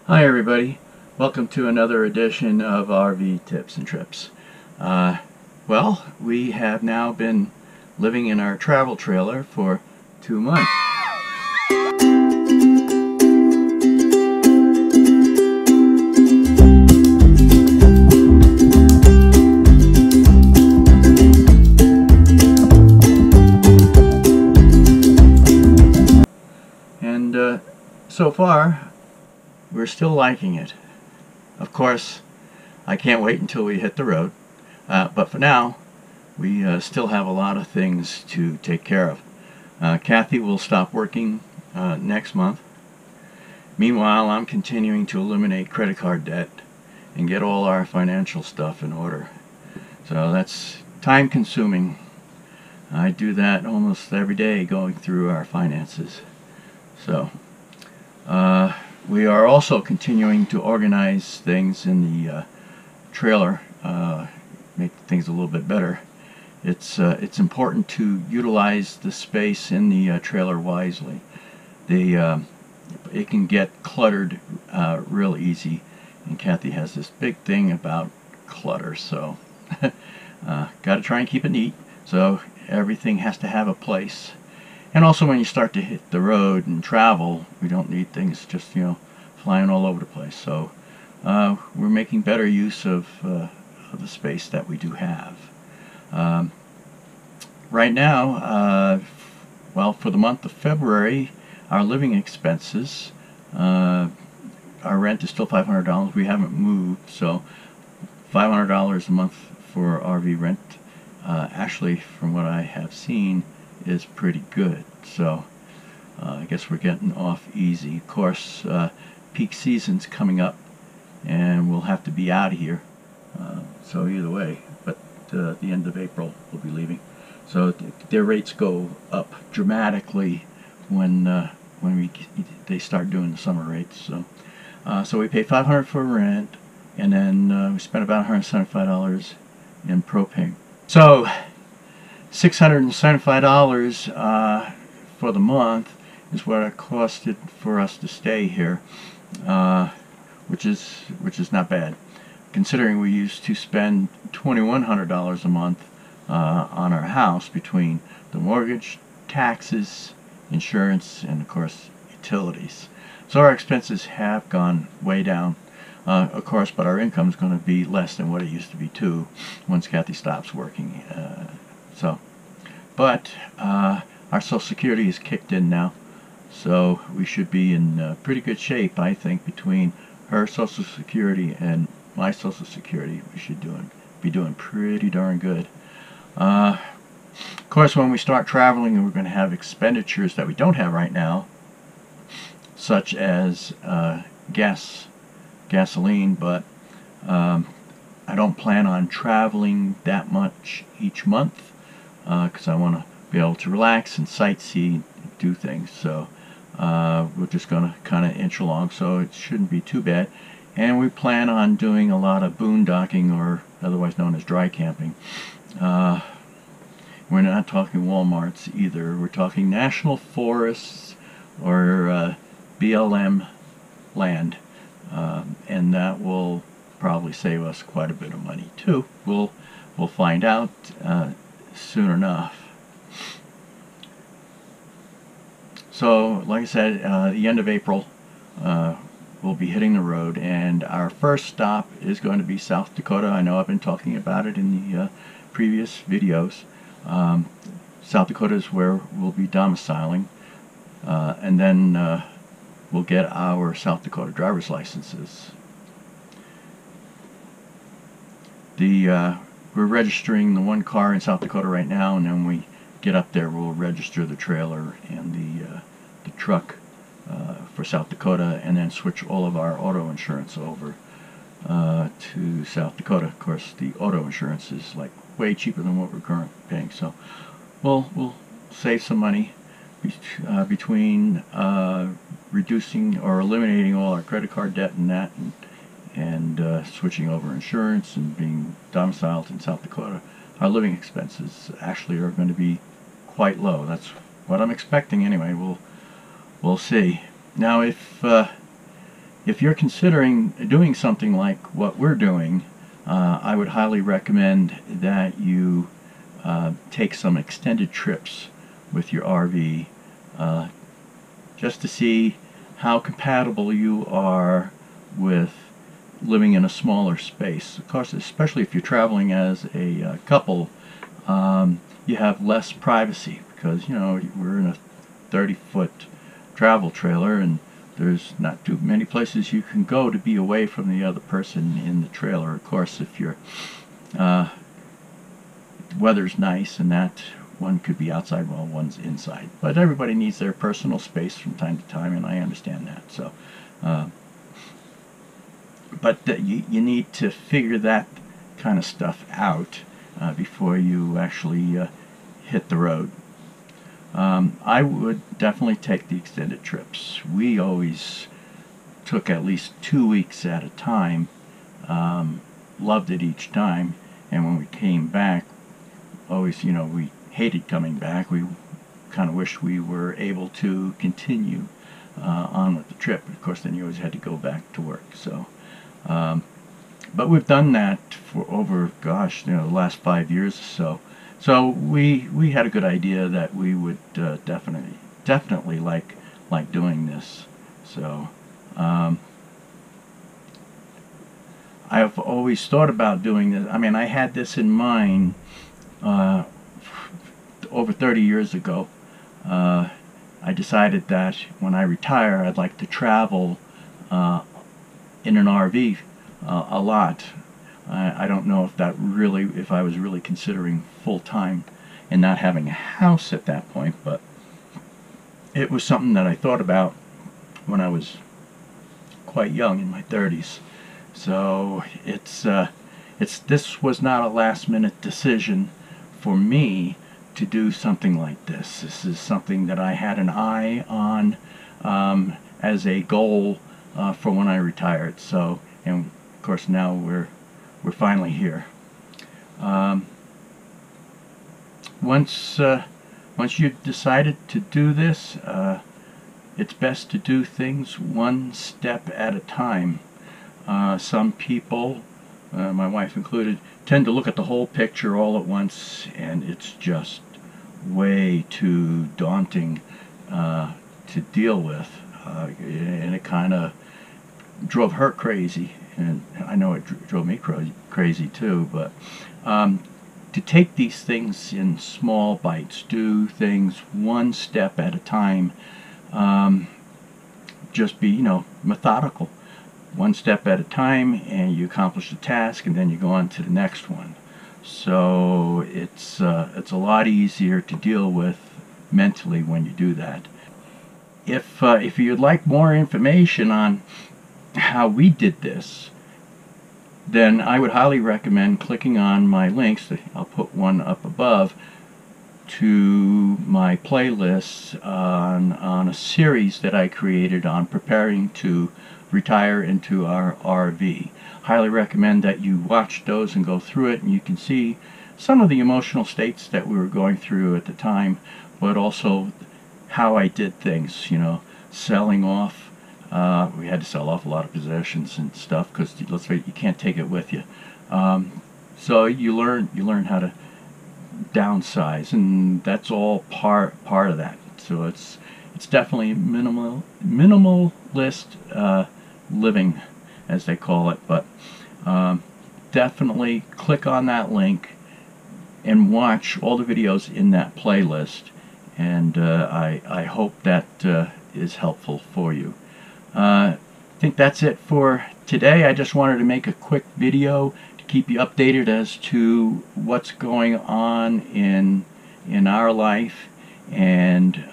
Hi everybody, welcome to another edition of RV Tips and Trips. Well, we have now been living in our travel trailer for 2 months. And so far, we're still liking it. Of course, I can't wait until we hit the road, but for now, we still have a lot of things to take care of. Kathy will stop working next month. Meanwhile, I'm continuing to eliminate credit card debt and get all our financial stuff in order. So that's time consuming. I do that almost every day, going through our finances. So we are also continuing to organize things in the trailer, make things a little bit better. It's important to utilize the space in the trailer wisely. It can get cluttered real easy, and Kathy has this big thing about clutter, so got to try and keep it neat. So everything has to have a place. And also, when you start to hit the road and travel, we don't need things just, flying all over the place. So we're making better use of the space that we do have. Right now, well, for the month of February, our living expenses, our rent is still $500. We haven't moved, so $500 a month for RV rent. Actually, from what I have seen, is pretty good. So I guess we're getting off easy. Of course, peak season's coming up, and we'll have to be out of here. So either way, but at the end of April we'll be leaving. So their rates go up dramatically when they start doing the summer rates. So we pay $500 for rent, and then we spend about $175 in propane. So $675 for the month is what it costed for us to stay here, which is not bad, considering we used to spend $2,100 a month on our house between the mortgage, taxes, insurance, and of course utilities. So our expenses have gone way down, of course, but our income is going to be less than what it used to be too once Kathy stops working. But our Social Security is kicked in now, so we should be in pretty good shape, I think. Between her Social Security and my Social Security, we should be doing pretty darn good. Of course, when we start traveling, we're going to have expenditures that we don't have right now, such as gasoline, but I don't plan on traveling that much each month, because I want to be able to relax and sightsee and do things. So we're just going to kind of inch along, so it shouldn't be too bad. And we plan on doing a lot of boondocking, or otherwise known as dry camping. We're not talking Walmarts either. We're talking national forests or BLM land, and that will probably save us quite a bit of money too. We'll find out soon enough. So, like I said, the end of April, we'll be hitting the road, and our first stop is going to be South Dakota. I know I've been talking about it in the previous videos. South Dakota is where we'll be domiciling, and then we'll get our South Dakota driver's licenses. We're registering the one car in South Dakota right now, and then when we get up there, we'll register the trailer and the truck for South Dakota, and then switch all of our auto insurance over to South Dakota. Of course, the auto insurance is like way cheaper than what we're currently paying, so we'll save some money between reducing or eliminating all our credit card debt and that, and switching over insurance and being domiciled in South Dakota. Our living expenses actually are going to be quite low. That's what I'm expecting anyway. We'll see. Now, if if you're considering doing something like what we're doing, I would highly recommend that you take some extended trips with your RV, just to see how compatible you are with living in a smaller space. Of course, especially if you're traveling as a couple, you have less privacy because, you know, we're in a 30-foot travel trailer and there's not too many places you can go to be away from the other person in the trailer. Of course, if your the weather's nice and that, one could be outside while one's inside. But everybody needs their personal space from time to time, and I understand that. So, but you need to figure that kind of stuff out before you actually hit the road. I would definitely take the extended trips. We always took at least 2 weeks at a time. Loved it each time, and when we came back, always, you know, we hated coming back. We kind of wished we were able to continue on with the trip. Of course, then you always had to go back to work. So, but we've done that for over, gosh, you know, the last 5 years or so. So we had a good idea that we would definitely like doing this. So I've always thought about doing this. I mean, I had this in mind over 30 years ago. I decided that when I retire, I'd like to travel in an RV a lot. I don't know if I was really considering full-time and not having a house at that point, but it was something that I thought about when I was quite young, in my 30s. So this was not a last-minute decision for me to do something like this. This is something that I had an eye on as a goal for when I retired. So, and of course now we're finally here. Once you've decided to do this, it's best to do things one step at a time. Some people, my wife included, tend to look at the whole picture all at once, and it's just way too daunting to deal with, and it kind of drove her crazy, and I know it drove me crazy too. But to take these things in small bites, do things one step at a time, just be, you know, methodical. One step at a time, and you accomplish the task, and then you go on to the next one. So it's a lot easier to deal with mentally when you do that. If you'd like more information on how we did this, then I would highly recommend clicking on my links. I'll put one up above, to my playlists on a series that I created on preparing to retire into our RV. Highly recommend that you watch those and go through it, and you can see some of the emotional states that we were going through at the time, but also how I did things, you know, selling off. We had to sell off a lot of possessions and stuff because, let's face it, you can't take it with you. So you learn how to downsize, and that's all part of that. So it's definitely minimalist living, as they call it. But definitely click on that link and watch all the videos in that playlist, and I hope that is helpful for you. I think that's it for today. I just wanted to make a quick video to keep you updated as to what's going on in our life, and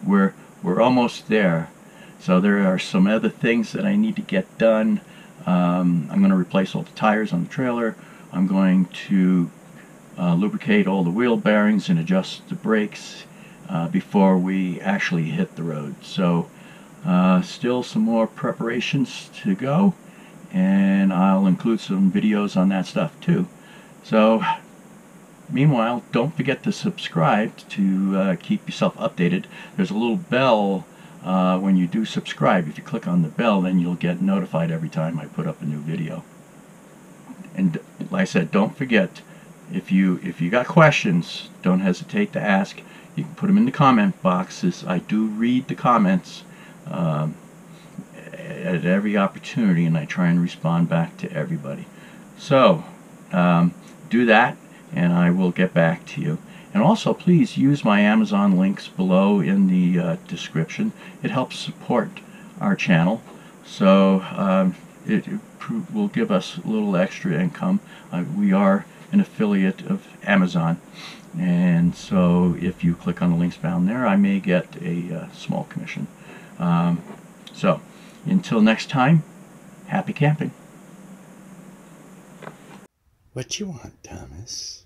we're almost there. So there are some other things that I need to get done. I'm going to replace all the tires on the trailer. I'm going to lubricate all the wheel bearings and adjust the brakes before we actually hit the road. So still some more preparations to go, and I'll include some videos on that stuff too. So meanwhile, don't forget to subscribe to keep yourself updated. There's a little bell when you do subscribe, if you click on the bell, then you'll get notified every time I put up a new video. And like I said, don't forget, if you got questions, don't hesitate to ask. You can put them in the comment boxes. I do read the comments at every opportunity, and I try and respond back to everybody. So do that, and I will get back to you. And also, please use my Amazon links below in the description. It helps support our channel, so it will give us a little extra income. We are an affiliate of Amazon, and so if you click on the links found there, I may get a small commission. So until next time, happy camping. What you want, Thomas?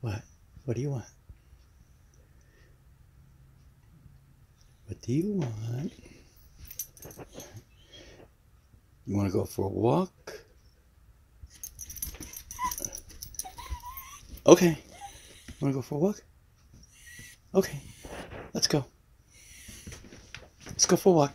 What? What do you want? What do you want? You want to go for a walk? Okay. Want to go for a walk? Okay. Let's go. Let's go for a walk.